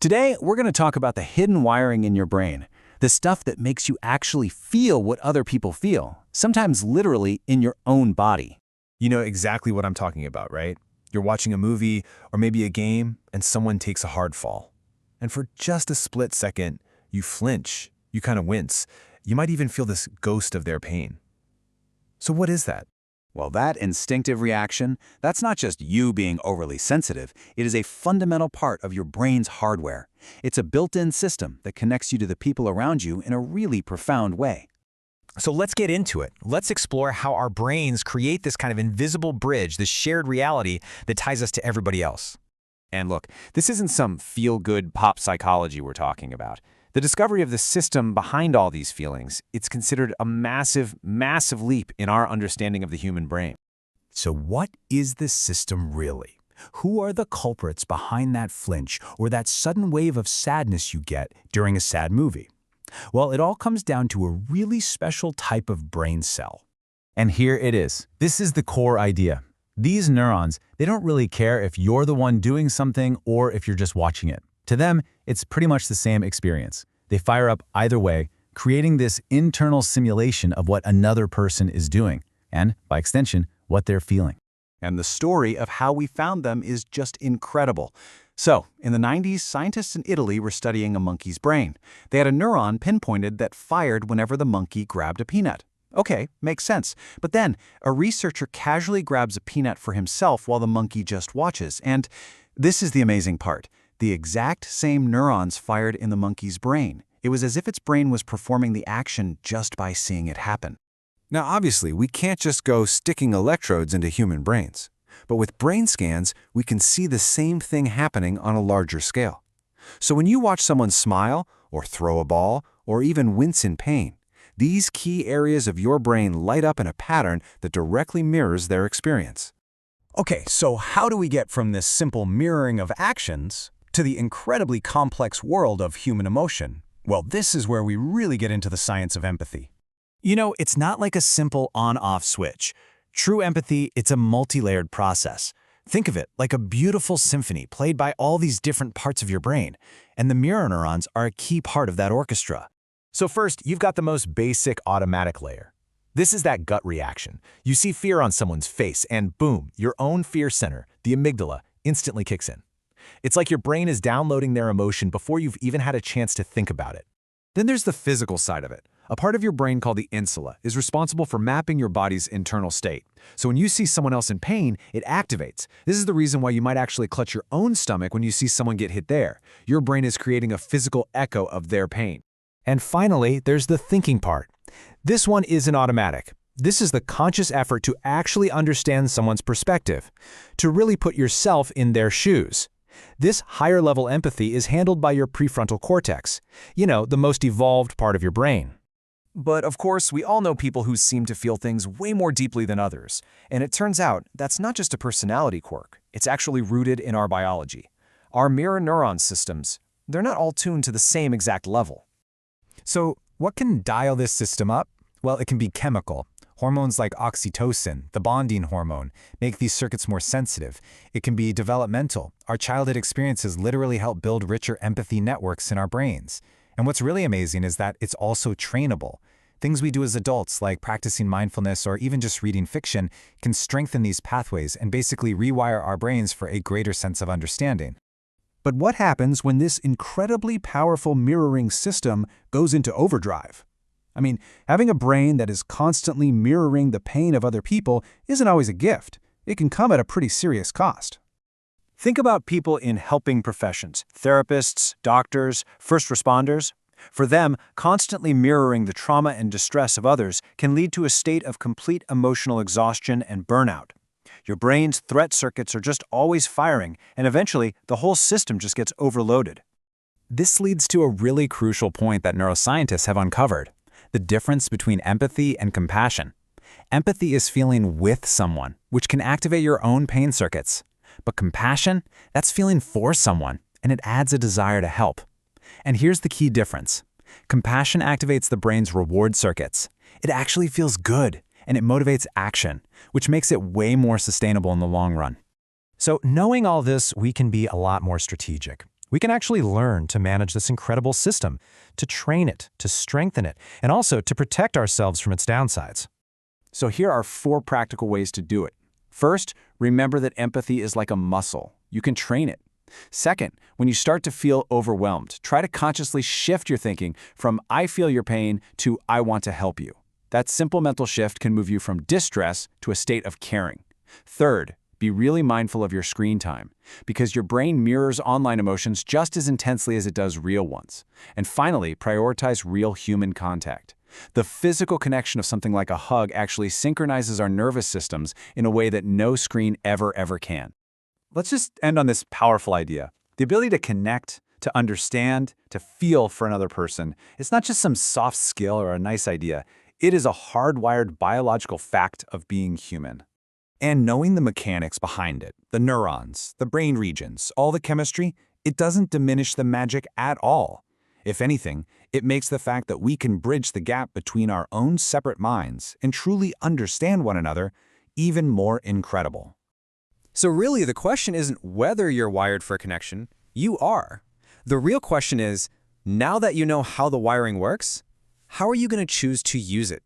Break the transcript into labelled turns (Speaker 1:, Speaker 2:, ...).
Speaker 1: Today, we're going to talk about the hidden wiring in your brain, the stuff that makes you actually feel what other people feel, sometimes literally in your own body.
Speaker 2: You know exactly what I'm talking about, right? You're watching a movie or maybe a game and someone takes a hard fall. And for just a split second, you flinch, you kind of wince. You might even feel this ghost of their pain. So what is that?
Speaker 1: Well, that instinctive reaction, that's not just you being overly sensitive. It is a fundamental part of your brain's hardware. It's a built-in system that connects you to the people around you in a really profound way.
Speaker 3: So let's get into it. Let's explore how our brains create this kind of invisible bridge, this shared reality that ties us to everybody else.
Speaker 1: And look, this isn't some feel-good pop psychology we're talking about. The discovery of the system behind all these feelings, it's considered a massive, massive leap in our understanding of the human brain.
Speaker 4: So what is this system really? Who are the culprits behind that flinch or that sudden wave of sadness you get during a sad movie? Well, it all comes down to a really special type of brain cell.
Speaker 5: And here it is. This is the core idea. These neurons, they don't really care if you're the one doing something or if you're just watching it. To them, it's pretty much the same experience. They fire up either way, creating this internal simulation of what another person is doing, and, by extension, what they're feeling.
Speaker 1: And the story of how we found them is just incredible. So, in the 90s, scientists in Italy were studying a monkey's brain. They had a neuron pinpointed that fired whenever the monkey grabbed a peanut. Okay, makes sense. But then, a researcher casually grabs a peanut for himself while the monkey just watches. And this is the amazing part. The exact same neurons fired in the monkey's brain. It was as if its brain was performing the action just by seeing it happen.
Speaker 2: Now, obviously, we can't just go sticking electrodes into human brains. But with brain scans, we can see the same thing happening on a larger scale. So when you watch someone smile, or throw a ball, or even wince in pain, these key areas of your brain light up in a pattern that directly mirrors their experience.
Speaker 4: Okay, so how do we get from this simple mirroring of actions to the incredibly complex world of human emotion? Well, this is where we really get into the science of empathy.
Speaker 1: You know, it's not like a simple on-off switch. True empathy, it's a multi-layered process. Think of it like a beautiful symphony played by all these different parts of your brain, and the mirror neurons are a key part of that orchestra.
Speaker 3: So first, you've got the most basic automatic layer. This is that gut reaction. You see fear on someone's face, and boom, your own fear center, the amygdala, instantly kicks in. It's like your brain is downloading their emotion before you've even had a chance to think about it.
Speaker 2: Then there's the physical side of it. A part of your brain called the insula is responsible for mapping your body's internal state. So when you see someone else in pain, it activates. This is the reason why you might actually clutch your own stomach when you see someone get hit there. Your brain is creating a physical echo of their pain.
Speaker 3: And finally, there's the thinking part. This one isn't automatic. This is the conscious effort to actually understand someone's perspective, to really put yourself in their shoes. This higher-level empathy is handled by your prefrontal cortex, the most evolved part of your brain.
Speaker 6: But of course, we all know people who seem to feel things way more deeply than others. And it turns out that's not just a personality quirk. It's actually rooted in our biology. Our mirror neuron systems, they're not all tuned to the same exact level.
Speaker 4: So what can dial this system up? Well, it can be chemical. Hormones like oxytocin, the bonding hormone, make these circuits more sensitive. It can be developmental. Our childhood experiences literally help build richer empathy networks in our brains. And what's really amazing is that it's also trainable. Things we do as adults, like practicing mindfulness or even just reading fiction, can strengthen these pathways and basically rewire our brains for a greater sense of understanding.
Speaker 7: But what happens when this incredibly powerful mirroring system goes into overdrive? I mean, having a brain that is constantly mirroring the pain of other people isn't always a gift. It can come at a pretty serious cost.
Speaker 1: Think about people in helping professions, therapists, doctors, first responders. For them, constantly mirroring the trauma and distress of others can lead to a state of complete emotional exhaustion and burnout. Your brain's threat circuits are just always firing, and eventually, the whole system just gets overloaded.
Speaker 5: This leads to a really crucial point that neuroscientists have uncovered: the difference between empathy and compassion. Empathy is feeling with someone, which can activate your own pain circuits. But compassion, that's feeling for someone, and it adds a desire to help. And here's the key difference. Compassion activates the brain's reward circuits. It actually feels good, and it motivates action, which makes it way more sustainable in the long run.
Speaker 3: So knowing all this, we can be a lot more strategic. We can actually learn to manage this incredible system, to train it, to strengthen it, and also to protect ourselves from its downsides.
Speaker 1: So here are 4 practical ways to do it. First, remember that empathy is like a muscle. You can train it. Second, when you start to feel overwhelmed, try to consciously shift your thinking from "I feel your pain" to "I want to help you." That simple mental shift can move you from distress to a state of caring. Third, be really mindful of your screen time, because your brain mirrors online emotions just as intensely as it does real ones. And finally, prioritize real human contact. The physical connection of something like a hug actually synchronizes our nervous systems in a way that no screen ever can.
Speaker 5: Let's just end on this powerful idea. The ability to connect, to understand, to feel for another person. It's not just some soft skill or a nice idea. It is a hardwired biological fact of being human.
Speaker 2: And knowing the mechanics behind it, the neurons, the brain regions, all the chemistry, it doesn't diminish the magic at all. If anything, it makes the fact that we can bridge the gap between our own separate minds and truly understand one another even more incredible.
Speaker 8: So really, the question isn't whether you're wired for a connection. You are. The real question is, now that you know how the wiring works, how are you going to choose to use it?